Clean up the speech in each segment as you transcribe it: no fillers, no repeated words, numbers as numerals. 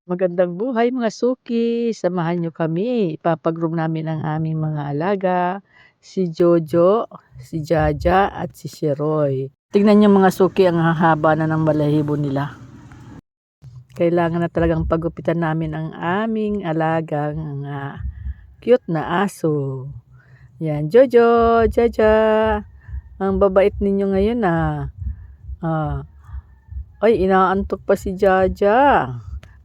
Magandang buhay mga suki, samahan niyo kami. Ipapag-groom namin ang aming mga alaga, si Jojo, si Jaja at si Sheroy. Tingnan niyo mga suki, ang hahaba na ng balahibo nila. Kailangan na talagang pagupitan namin ang aming alagang cute na aso. Yan, Jojo, Jaja. Ang babait ninyo ngayon Ay, inaantok pa si Jaja.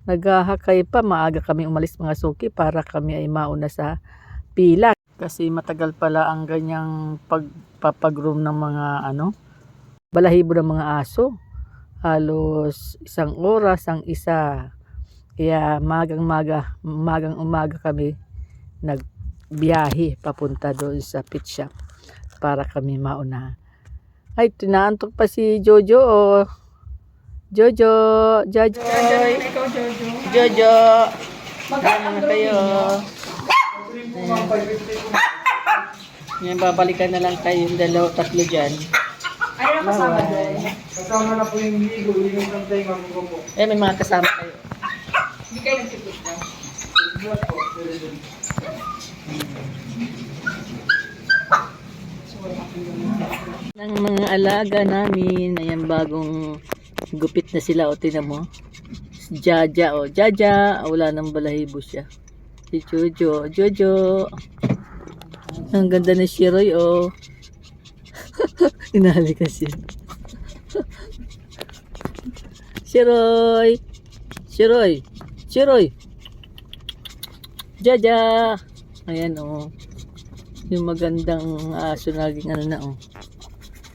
Naghahakay pa, maaga kami umalis mga suki para kami ay mauna sa pila. Kasi matagal pala ang ganyang pagpapagroom ng mga balahibo ng mga aso. Halos 1 oras ang isa. Kaya magang umaga kami nagbiyahe papunta doon sa pet shop para kami mauna. Ay, tinaantok pa si Jojo. Jojo, Jaja. Jojo. Ano kayo? Yan, babalikan na lang tayo yung 2-3 dyan. Ano na kasama doon? Kasama na po yung ligo, yung isang tayo po. May mga kasama kayo. Hindi kayo nagtipid na. Ng mga alaga namin, ayan bagong gupit na sila, o tingnan mo. Si Jaja, Jaja, wala nang balahibo siya. Si Jojo, Jojo. Ang ganda ni Sheroy, Inahalikan siya. Sheroy, Sheroy, Sheroy. Jaja. Ayan, yung magandang aso, naging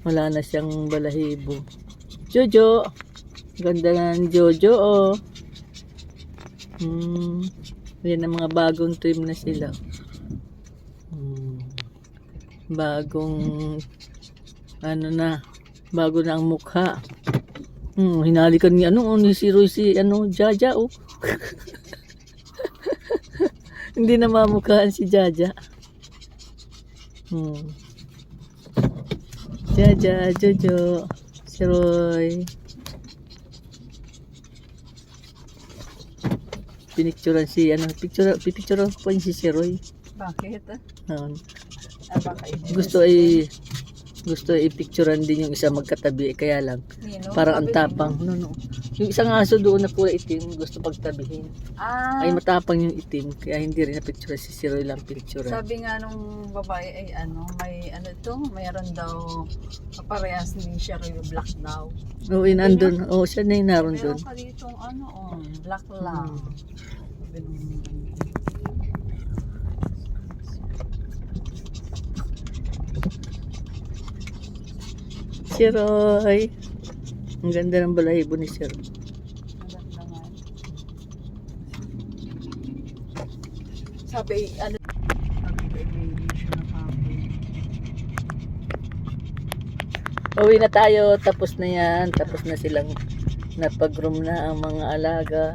wala na siyang balahibo. Jojo. Ganda ng Jojo, Yan ang mga bagong trim na sila. Bagong bago na ang mukha. Hinalikan ni ni Sheroy si Jaja, Hindi na mamukhaan si Jaja. Jaja, Jojo, Sheroy. Pinicturean si pipicture ko pa si Sheroy. Bakit? Gusto i-picturean din yung isa magkatabi, kaya lang parang ang tapang. Yung isang aso doon na kulay itim, gusto pagtabihin. Ay matapang yung itim, kaya hindi rin na-picture si Sheroy lang picturean. Sabi nga nung babae ay mayroon daw parehas ni Sheroy black daw. Nandun. Siya na yung naroon doon. Meron ka ditong black lang. Sabi nung Sheroy. Ang ganda ng balahibo ni Sheroy. maganda nga. Sabi Uwi na tayo, tapos na yan. Tapos na silang napag-groom na ang mga alaga.